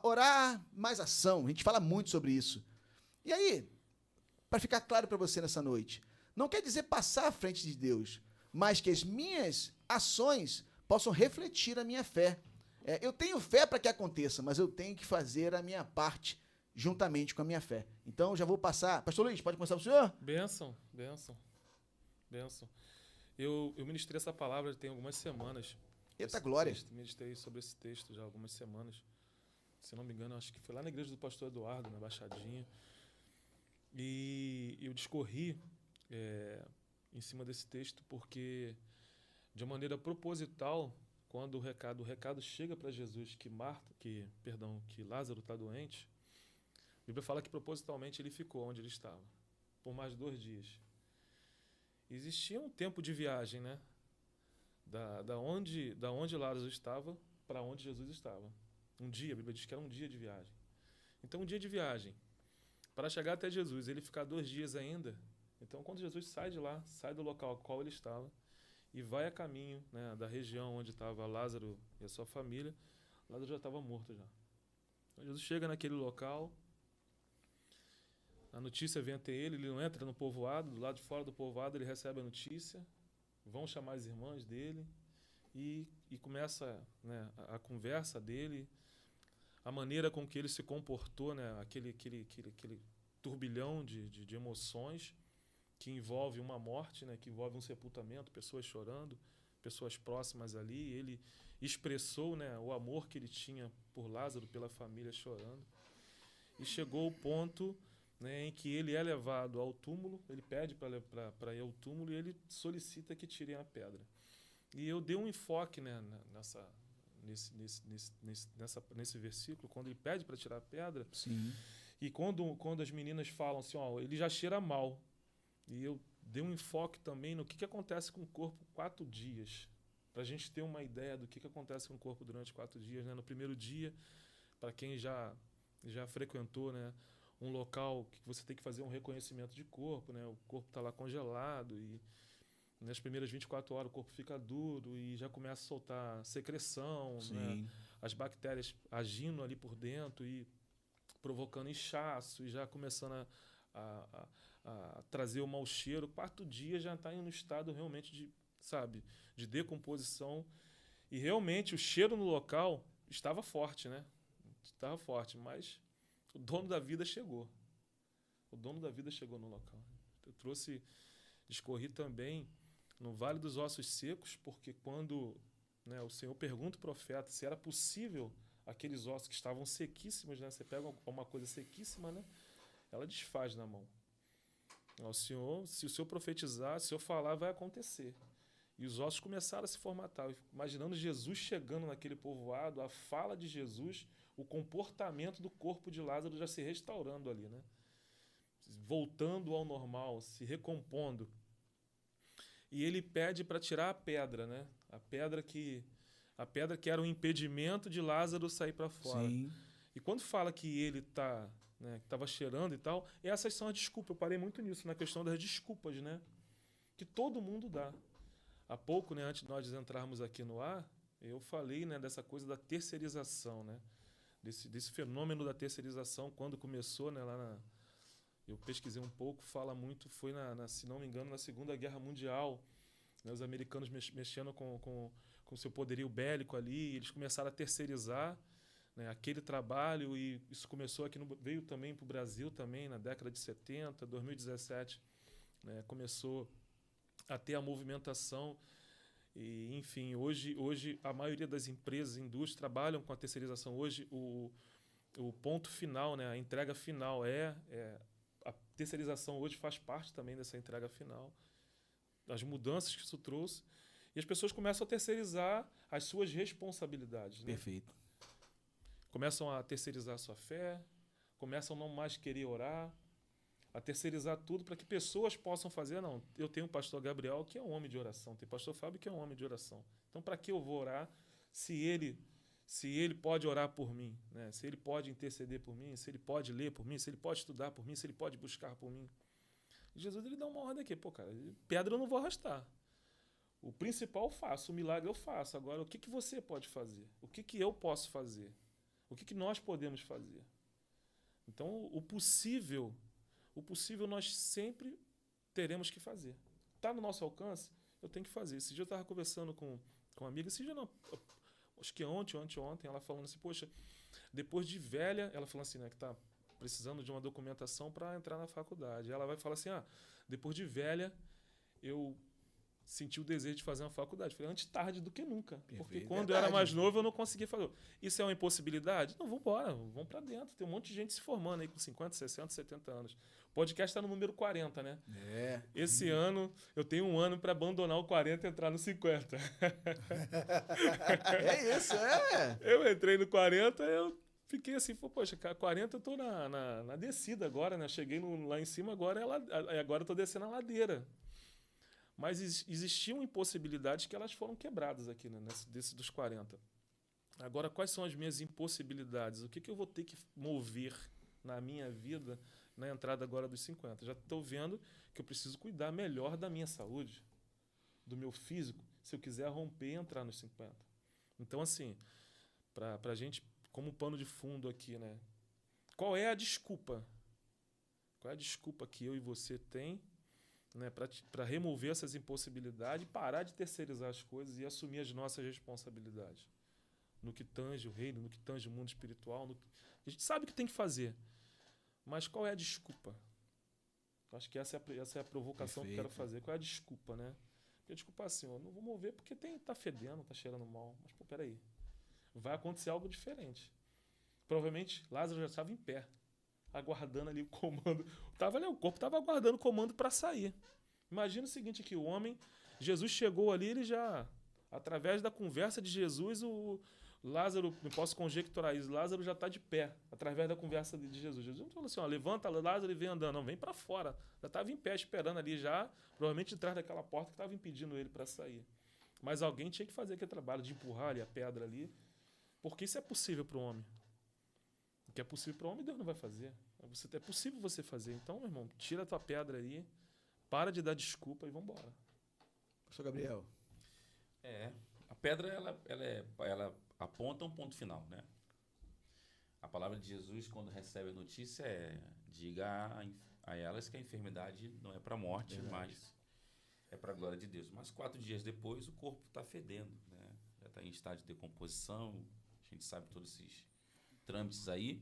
orar mais ação. A gente fala muito sobre isso. E aí, para ficar claro para você nessa noite, não quer dizer passar à frente de Deus, mas que as minhas ações possam refletir a minha fé. Eu tenho fé para que aconteça, mas eu tenho que fazer a minha parte juntamente com a minha fé. Então, já vou passar... Pastor Luiz, pode começar para o senhor? Bênção, bênção, bênção. Eu ministrei essa palavra tem algumas semanas. Eita glória! Ministrei sobre esse texto já há algumas semanas. Se não me engano, acho que foi lá na igreja do pastor Eduardo, na Baixadinha. E eu discorri em cima desse texto porque, de uma maneira proposital, quando o recado chega para Jesus que Lázaro está doente, a Bíblia fala que propositalmente ele ficou onde ele estava, por mais 2 dias. Existia um tempo de viagem, né? Da onde Lázaro estava para onde Jesus estava. Um dia, a Bíblia diz que era um dia de viagem. Então, um dia de viagem. Para chegar até Jesus, ele ficar 2 dias ainda. Então, quando Jesus sai de lá, sai do local ao qual ele estava e vai a caminho, né, da região onde estava Lázaro e a sua família, Lázaro já estava morto já. Então, Jesus chega naquele local. A notícia vem até ele não entra no povoado, do lado de fora do povoado ele recebe a notícia, vão chamar as irmãs dele e começa, né, a conversa dele, a maneira com que ele se comportou, né, aquele turbilhão de emoções que envolve uma morte, né, que envolve um sepultamento, pessoas chorando, pessoas próximas ali. Ele expressou, né, o amor que ele tinha por Lázaro, pela família chorando, e chegou ao ponto, né, em que ele é levado ao túmulo, ele pede para ir ao túmulo e ele solicita que tirem a pedra. E eu dei um enfoque, né, nesse versículo, quando ele pede para tirar a pedra. Sim. E quando as meninas falam assim, ó, ele já cheira mal. E eu dei um enfoque também no que acontece com o corpo 4 dias, para a gente ter uma ideia do que acontece com o corpo durante 4 dias. Né? No primeiro dia, para quem já frequentou, né, um local que você tem que fazer um reconhecimento de corpo, né? O corpo está lá congelado e nas primeiras 24 horas o corpo fica duro e já começa a soltar secreção, né? As bactérias agindo ali por dentro e provocando inchaço e já começando a trazer o mau cheiro. 4 dias já está em um estado realmente de decomposição. E realmente o cheiro no local estava forte, né? Estava forte, mas o dono da vida chegou. O dono da vida chegou no local. Eu discorri também no Vale dos Ossos Secos, porque quando, né, o Senhor pergunta ao profeta se era possível aqueles ossos que estavam sequíssimos, né? Você pega uma coisa sequíssima, né? Ela desfaz na mão. O Senhor, se o Senhor profetizar, se o Senhor falar, vai acontecer. E os ossos começaram a se formatar. Imaginando Jesus chegando naquele povoado, a fala de Jesus, o comportamento do corpo de Lázaro já se restaurando ali, né? Voltando ao normal, se recompondo. E ele pede para tirar a pedra, né? A pedra que era um impedimento de Lázaro sair para fora. Sim. E quando fala que ele tá, né, que estava cheirando e tal, essas são as desculpas. Eu parei muito nisso, na questão das desculpas, né? Que todo mundo dá. Há pouco, né, antes de nós entrarmos aqui no ar, eu falei, né, dessa coisa da terceirização, né? Desse fenômeno da terceirização, quando começou, né, eu pesquisei um pouco, fala muito, foi, se não me engano, na Segunda Guerra Mundial, né, os americanos mexendo com seu poderio bélico ali, eles começaram a terceirizar, né, aquele trabalho, e isso começou aqui, veio também para o Brasil também, na década de 70, 2017, né, começou a ter a movimentação. E, enfim, hoje a maioria das empresas, indústrias trabalham com a terceirização. Hoje o ponto final, né, a entrega final a terceirização hoje faz parte também dessa entrega final. As mudanças que isso trouxe. E as pessoas começam a terceirizar as suas responsabilidades. Né? Perfeito. Começam a terceirizar a sua fé, começam a não mais querer orar, a terceirizar tudo para que pessoas possam fazer. Não, eu tenho o pastor Gabriel, que é um homem de oração, tem o pastor Fábio, que é um homem de oração. Então, para que eu vou orar se ele pode orar por mim, né? Se ele pode interceder por mim, se ele pode ler por mim, se ele pode estudar por mim, se ele pode buscar por mim? E Jesus, ele dá uma ordem aqui, cara, pedra eu não vou arrastar. O principal eu faço, o milagre eu faço. Agora, o que você pode fazer? O que eu posso fazer? O que nós podemos fazer? Então, o possível nós sempre teremos que fazer. Está no nosso alcance, eu tenho que fazer. Esse dia eu estava conversando com uma amiga, esse dia não, acho que ontem, ela falando assim, poxa, depois de velha, ela falou assim, né, que está precisando de uma documentação para entrar na faculdade. Ela vai falar assim, depois de velha, eu senti o desejo de fazer uma faculdade. Falei, antes tarde do que nunca. Perfeito. Porque quando eu era mais novo, eu não conseguia fazer. Isso é uma impossibilidade? Não, vamos embora, vamos para dentro. Tem um monte de gente se formando aí com 50, 60, 70 anos. O podcast está no número 40, né? Esse ano, eu tenho um ano para abandonar o 40 e entrar no 50. É isso, é. Eu entrei no 40, eu fiquei assim, poxa, 40 eu tô na descida agora, né? Cheguei lá em cima, agora eu tô descendo a ladeira. Mas existiam impossibilidades que elas foram quebradas aqui, né? Desse dos 40. Agora, quais são as minhas impossibilidades? O que eu vou ter que mover na minha vida na entrada agora dos 50? Já estou vendo que eu preciso cuidar melhor da minha saúde, do meu físico, se eu quiser romper e entrar nos 50. Então, assim, para a gente, como pano de fundo aqui, né? Qual é a desculpa? Qual é a desculpa que eu e você tem, né, para remover essas impossibilidades, parar de terceirizar as coisas e assumir as nossas responsabilidades? No que tange o reino, no que tange o mundo espiritual. A gente sabe o que tem que fazer, mas qual é a desculpa? Acho que essa é a provocação que eu quero fazer. Qual é a desculpa, né? Porque a desculpa é assim, não vou mover porque tá fedendo, tá cheirando mal. Mas, peraí, vai acontecer algo diferente. Provavelmente Lázaro já estava em pé, aguardando ali o comando. O corpo estava aguardando o comando para sair. Imagina o seguinte aqui, Jesus chegou ali, ele já, através da conversa de Jesus, o Lázaro, não posso conjecturar isso, Lázaro já está de pé, através da conversa de Jesus. Jesus não falou assim, levanta Lázaro e vem andando. Não, vem para fora. Já estava em pé, esperando ali já, provavelmente atrás daquela porta que estava impedindo ele para sair. Mas alguém tinha que fazer aquele trabalho de empurrar ali a pedra ali, porque isso é possível para o homem. O que é possível para o homem, Deus não vai fazer. É possível você fazer. Então, meu irmão, tira a tua pedra aí, para de dar desculpa e vamos embora. Pastor Gabriel. A pedra, ela aponta um ponto final, né? A palavra de Jesus, quando recebe a notícia, diga a elas que a enfermidade não é para a morte, mas é para a glória de Deus. Mas 4 dias depois, o corpo está fedendo, né? Já está em estágio de decomposição, a gente sabe todos esses trâmites aí.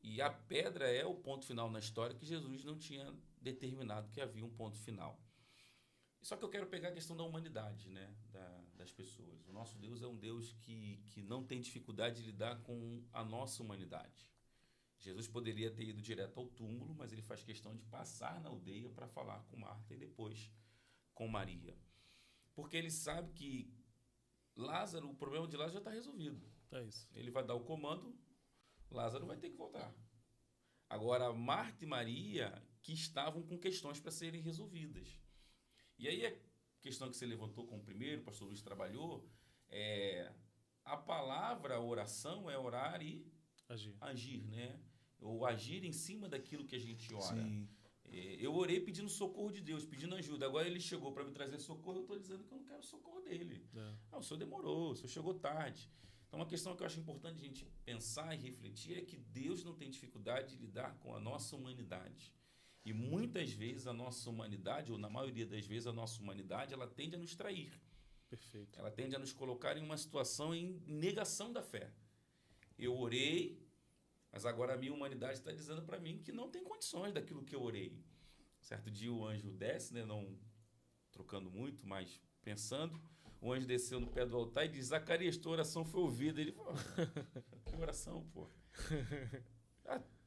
E a pedra é o ponto final na história que Jesus não tinha determinado que havia um ponto final. Só que eu quero pegar a questão da humanidade, né? Das pessoas. O nosso Deus é um Deus que não tem dificuldade de lidar com a nossa humanidade. Jesus poderia ter ido direto ao túmulo, mas ele faz questão de passar na aldeia para falar com Marta e depois com Maria. Porque ele sabe que o problema de Lázaro já está resolvido. É isso. Ele vai dar o comando, Lázaro vai ter que voltar. Agora, Marta e Maria que estavam com questões para serem resolvidas. E aí a questão que você levantou como primeiro, o pastor Luiz trabalhou, a palavra oração é orar e agir, né? Ou agir em cima daquilo que a gente ora. Sim. Eu orei pedindo socorro de Deus, pedindo ajuda. Agora ele chegou para me trazer socorro, eu estou dizendo que eu não quero socorro dele. O senhor demorou, o senhor chegou tarde. Então, uma questão que eu acho importante a gente pensar e refletir é que Deus não tem dificuldade de lidar com a nossa humanidade. E muitas vezes a nossa humanidade, ou na maioria das vezes a nossa humanidade, ela tende a nos trair. Perfeito. Ela tende a nos colocar em uma situação em negação da fé. Eu orei, mas agora a minha humanidade está dizendo para mim que não tem condições daquilo que eu orei. Certo dia o anjo desce, né, não trocando muito, mas pensando, o anjo desceu no pé do altar e diz, Zacarias, tua oração foi ouvida. Ele falou, que oração, pô?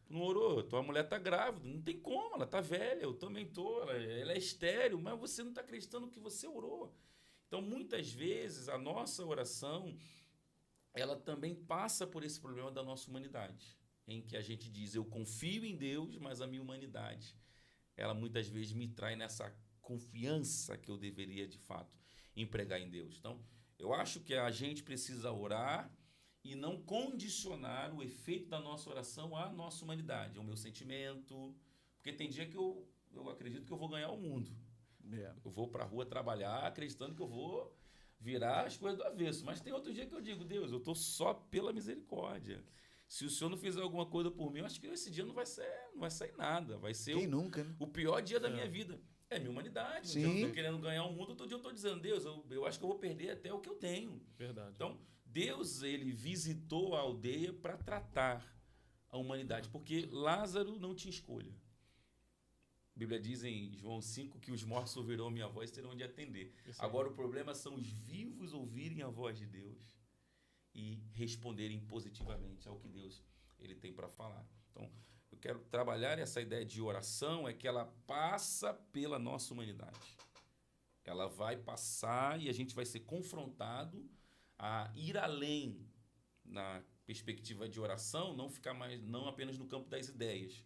Não orou, tua mulher está grávida, não tem como, ela está velha, eu também estou, ela é estéril, mas você não está acreditando que você orou. Então, muitas vezes, a nossa oração, ela também passa por esse problema da nossa humanidade, em que a gente diz, eu confio em Deus, mas a minha humanidade, ela muitas vezes me trai nessa confiança que eu deveria, de fato, empregar em Deus. Então, eu acho que a gente precisa orar e não condicionar o efeito da nossa oração à nossa humanidade, ao meu sentimento, porque tem dia que eu acredito que eu vou ganhar o mundo. Eu vou para a rua trabalhar acreditando que eu vou virar as coisas do avesso, mas tem outro dia que eu digo, Deus, eu estou só pela misericórdia. Se o Senhor não fizer alguma coisa por mim, eu acho que esse dia não vai sair nada. Vai ser Quem nunca, né? o pior dia da minha vida. É minha humanidade. Sim. Eu não estou querendo ganhar o mundo, todo dia eu estou dizendo, Deus, eu acho que eu vou perder até o que eu tenho. Verdade. Então, Deus, ele visitou a aldeia para tratar a humanidade, porque Lázaro não tinha escolha. A Bíblia diz em João 5 que os mortos ouvirão a minha voz e terão de atender. Isso aí. Agora, o problema são os vivos ouvirem a voz de Deus e responderem positivamente ao que Deus ele tem para falar. Então, eu quero trabalhar essa ideia de oração, é que ela passa pela nossa humanidade. Ela vai passar e a gente vai ser confrontado a ir além na perspectiva de oração, não apenas no campo das ideias.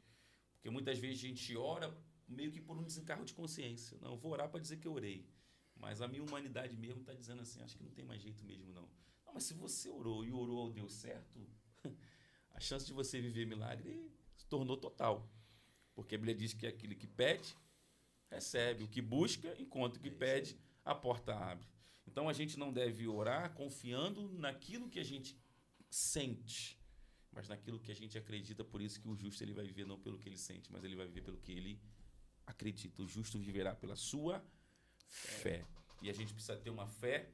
Porque muitas vezes a gente ora meio que por um desencargo de consciência. Não, eu vou orar para dizer que eu orei. Mas a minha humanidade mesmo está dizendo assim, acho que não tem mais jeito mesmo não. Não, mas se você orou e orou deu certo, a chance de você viver milagre se tornou total. Porque a Bíblia diz que aquele que pede, recebe. O que busca, encontra. O que pede, a porta abre. Então, a gente não deve orar confiando naquilo que a gente sente, mas naquilo que a gente acredita. Por isso que o justo ele vai viver não pelo que ele sente, mas ele vai viver pelo que ele acredita. O justo viverá pela sua fé. E a gente precisa ter uma fé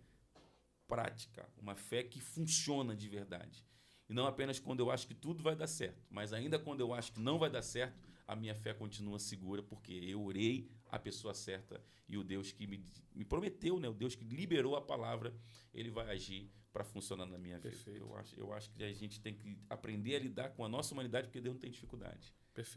prática, uma fé que funciona de verdade. E não apenas quando eu acho que tudo vai dar certo, mas ainda quando eu acho que não vai dar certo, a minha fé continua segura, porque eu orei a pessoa certa e o Deus que me prometeu, né? O Deus que liberou a palavra, ele vai agir para funcionar na minha vida. Perfeito. Eu acho que a gente tem que aprender a lidar com a nossa humanidade, porque Deus não tem dificuldade. Perfeito.